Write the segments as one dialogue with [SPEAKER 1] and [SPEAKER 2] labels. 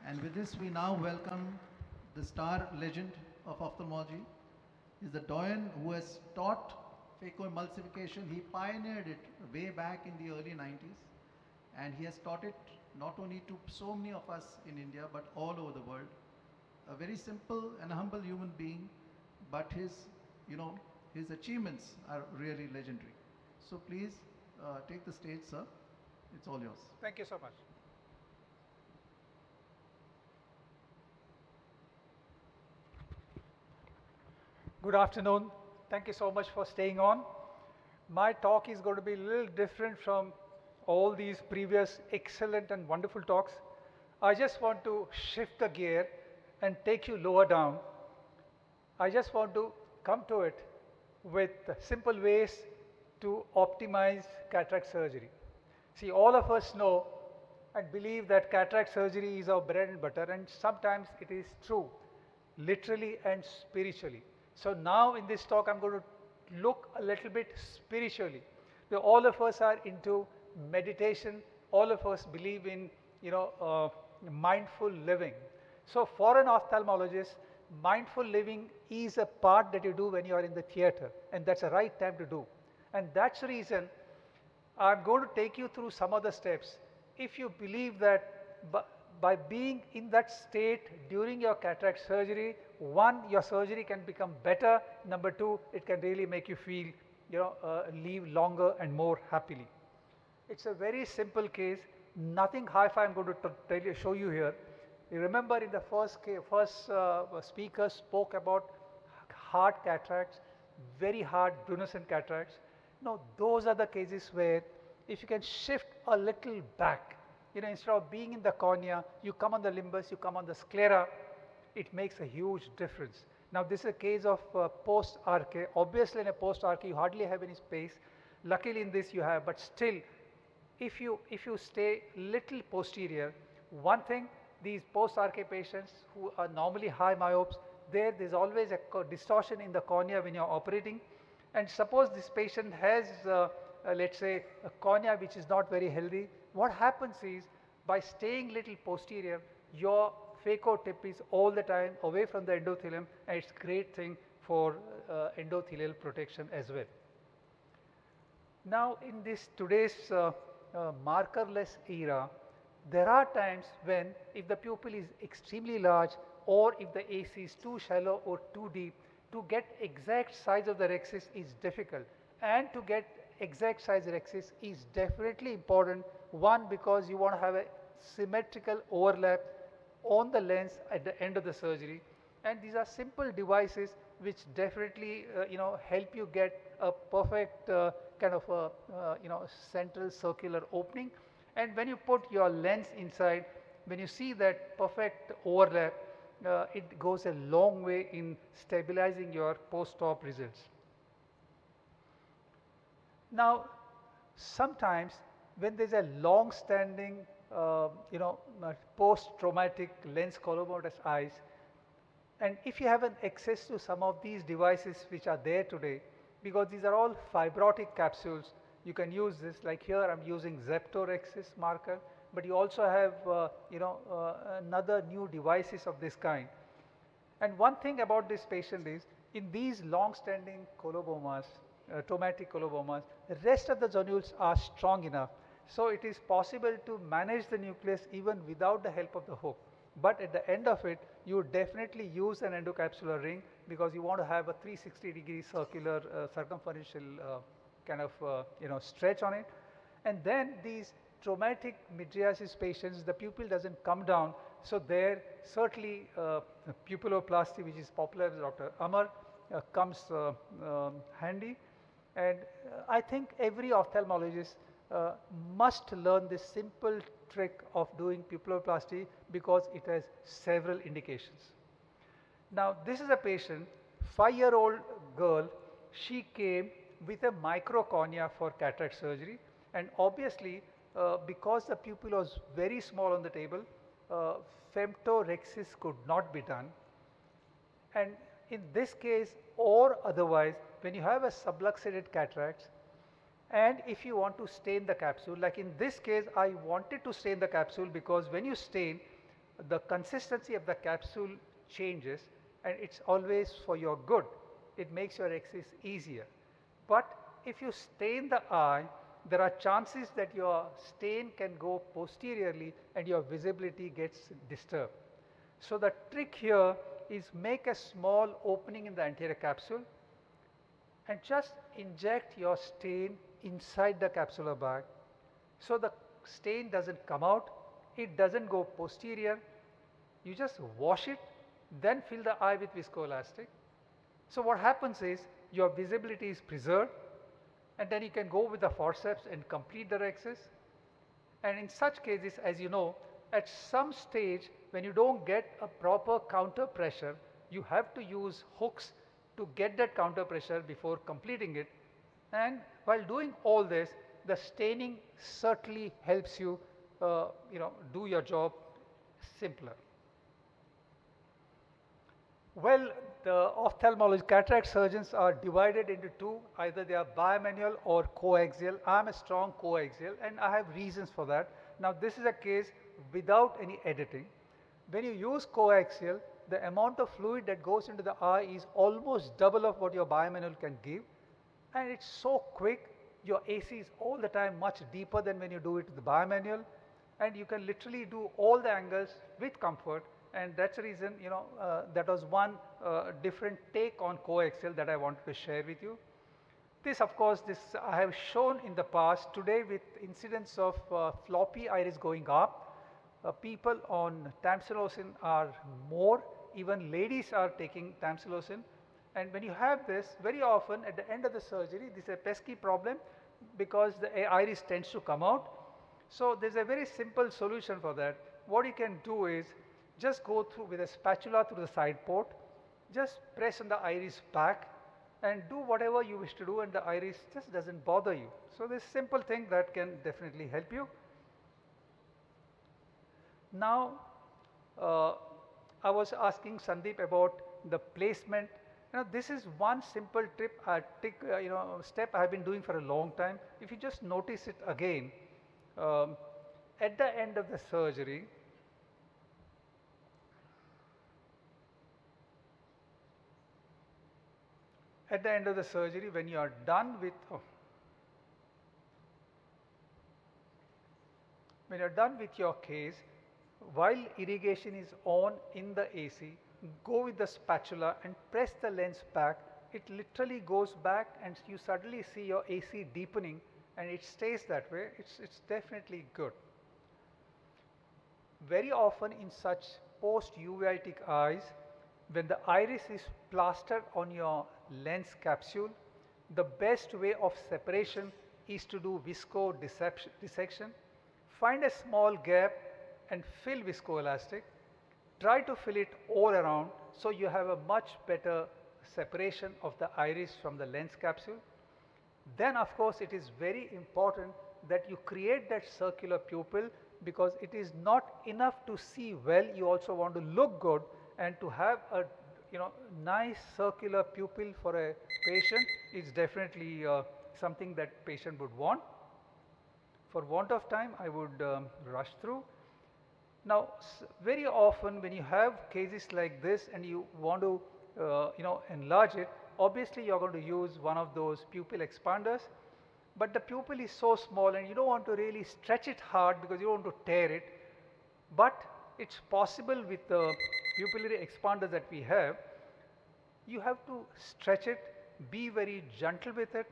[SPEAKER 1] And with this, we now welcome the star legend of ophthalmology. He's the doyen who has taught phacoemulsification. He pioneered it way back in the early 90s. And he has taught it not only to so many of us in India, but all over the world. A very simple and humble human being, but his achievements are really legendary. So please take the stage, sir. It's all yours.
[SPEAKER 2] Thank you so much. Good afternoon. Thank you so much for staying on. My talk is going to be a little different from all these previous excellent and wonderful talks. I just want to shift the gear and take you lower down. I just want to come to it with simple ways to optimize cataract surgery. See, all of us know and believe that cataract surgery is our bread and butter, and sometimes it is true, literally and spiritually. So now in this talk, I'm going to look a little bit spiritually. All of us are into meditation. All of us believe in, mindful living. So for an ophthalmologist, mindful living is a part that you do when you are in the theater, and that's the right time to do. And that's the reason I'm going to take you through some of the steps. If you believe that by being in that state during your cataract surgery, one, your surgery can become better. Number two, it can really make you feel, live longer and more happily. It's a very simple case, nothing hi-fi I'm going to show you here. You remember in the first speaker spoke about hard cataracts, very hard Brunnesen cataracts. No, those are the cases where if you can shift a little back, instead of being in the cornea, you come on the limbus, you come on the sclera, it makes a huge difference. Now this is a case of post-arche. Obviously in a post-arche you hardly have any space. Luckily in this you have, but still if you stay little posterior, one thing, these post-arche patients who are normally high myopes, there's always a distortion in the cornea when you're operating. And suppose this patient has, let's say, a cornea which is not very healthy. What happens is, by staying little posterior, your phaco tip is all the time away from the endothelium, and it's a great thing for endothelial protection as well. Now in this today's markerless era, there are times when if the pupil is extremely large or if the AC is too shallow or too deep, to get exact size of the rhexis is difficult, and to get exact size rhexis is definitely important. One, because you want to have a symmetrical overlap on the lens at the end of the surgery, and these are simple devices which definitely help you get a perfect kind of central circular opening. And when you put your lens inside, when you see that perfect overlap, it goes a long way in stabilizing your post-op results. Now, sometimes when there's a long-standing, post-traumatic lens colomotus eyes, and if you have an access to some of these devices which are there today, because these are all fibrotic capsules, you can use this. Like here, I'm using Zeptorexis marker, but you also have, another new devices of this kind. And one thing about this patient is, in these long-standing colobomas, traumatic colobomas, the rest of the zonules are strong enough. So it is possible to manage the nucleus even without the help of the hook. But at the end of it, you would definitely use an endocapsular ring, because you want to have a 360-degree circular circumferential kind of stretch on it. And then these traumatic mydriasis patients, the pupil doesn't come down, so there certainly pupilloplasty, which is popular with Dr. Amar, comes handy. And I think every ophthalmologist must learn this simple trick of doing pupilloplasty, because it has several indications. Now this is a patient, 5-year-old girl. She came with a microcornea for cataract surgery, and obviously because the pupil was very small on the table, femtorexis could not be done. And in this case or otherwise, when you have a subluxated cataracts, and if you want to stain the capsule, like in this case I wanted to stain the capsule, because when you stain, the consistency of the capsule changes, and it's always for your good. It makes your access easier. But if you stain the eye, there are chances that your stain can go posteriorly and your visibility gets disturbed. So the trick here is make a small opening in the anterior capsule and just inject your stain inside the capsular bag. So the stain doesn't come out, it doesn't go posterior. You just wash it, then fill the eye with viscoelastic. So what happens is your visibility is preserved, and then you can go with the forceps and complete the rhexis. And in such cases, as you know, at some stage when you don't get a proper counter pressure, you have to use hooks to get that counter pressure before completing it. And while doing all this, the staining certainly helps you, do your job simpler. Well, the ophthalmologist cataract surgeons are divided into two, either they are bimanual or coaxial. I am a strong coaxial and I have reasons for that. Now this is a case without any editing. When you use coaxial, the amount of fluid that goes into the eye is almost double of what your bimanual can give, and it's so quick. Your AC is all the time much deeper than when you do it with the bimanual, and you can literally do all the angles with comfort. And that's the reason, that was one different take on coaxial that I wanted to share with you. This, of course, I have shown in the past. Today, with incidence of floppy iris going up, people on tamsulosin are more. Even ladies are taking tamsulosin. And when you have this, very often at the end of the surgery, this is a pesky problem because the iris tends to come out. So there's a very simple solution for that. What you can do is just go through with a spatula through the side port, just press on the iris back and do whatever you wish to do, and the iris just doesn't bother you. So this simple thing that can definitely help you. Now I was asking Sandeep about the placement. This is one simple step I have been doing for a long time. If you just notice it again, at the end of the surgery, when you are done with your case, while irrigation is on in the AC, go with the spatula and press the lens back. It literally goes back and you suddenly see your AC deepening, and it stays that way. It's definitely good. Very often in such post-uveitic eyes, when the iris is plastered on your lens capsule, the best way of separation is to do visco dissection. Find a small gap and fill viscoelastic. Try to fill it all around so you have a much better separation of the iris from the lens capsule. Then of course it is very important that you create that circular pupil, because it is not enough to see well, you also want to look good, and to have a nice circular pupil for a patient is definitely something that patient would want. For want of time, I would rush through. Now, very often when you have cases like this and you want to enlarge it, obviously you are going to use one of those pupil expanders, but the pupil is so small and you don't want to really stretch it hard because you don't want to tear it. But it's possible with the pupillary expanders that we have. You have to stretch it, be very gentle with it.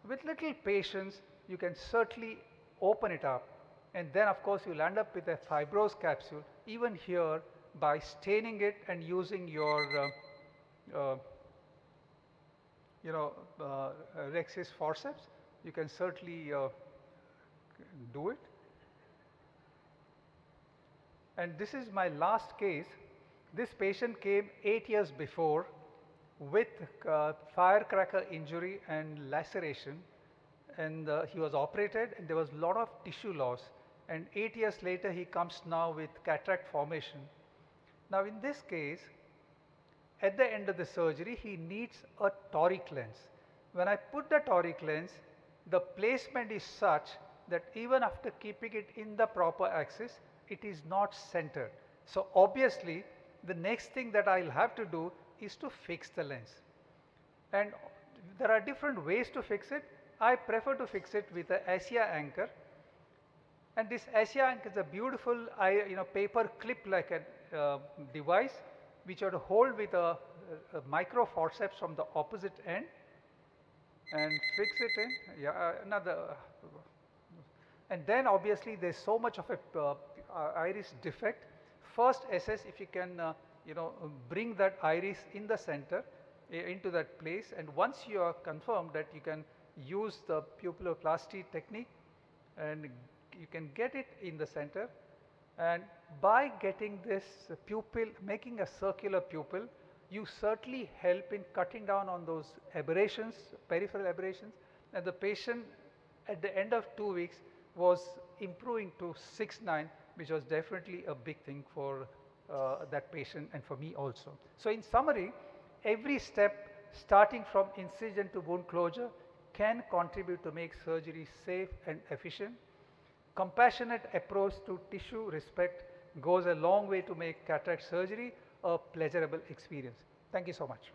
[SPEAKER 2] With little patience, you can certainly open it up, and then of course you'll end up with a fibrous capsule. Even here, by staining it and using your rhexis forceps, you can certainly do it. And this is my last case. This patient came 8 years before with firecracker injury and laceration, and he was operated and there was a lot of tissue loss, and 8 years later he comes now with cataract formation. Now in this case, at the end of the surgery, he needs a toric lens. When I put the toric lens, the placement is such that even after keeping it in the proper axis, it is not centered. So obviously, the next thing that I'll have to do is to fix the lens. And there are different ways to fix it. I prefer to fix it with a ASIA anchor. And this ASIA anchor is a beautiful paper clip like a device which you have to hold with a micro forceps from the opposite end and fix it in. Yeah, and then obviously there is so much of a iris defect. First assess if you can bring that iris in the center into that place, and once you are confirmed that you can use the pupilloplasty technique and you can get it in the center, and by getting this pupil, making a circular pupil, you certainly help in cutting down on those aberrations, peripheral aberrations, and the patient at the end of 2 weeks was improving to 6/9, which was definitely a big thing for that patient and for me also. So in summary, every step starting from incision to wound closure can contribute to make surgery safe and efficient. Compassionate approach to tissue respect goes a long way to make cataract surgery a pleasurable experience. Thank you so much.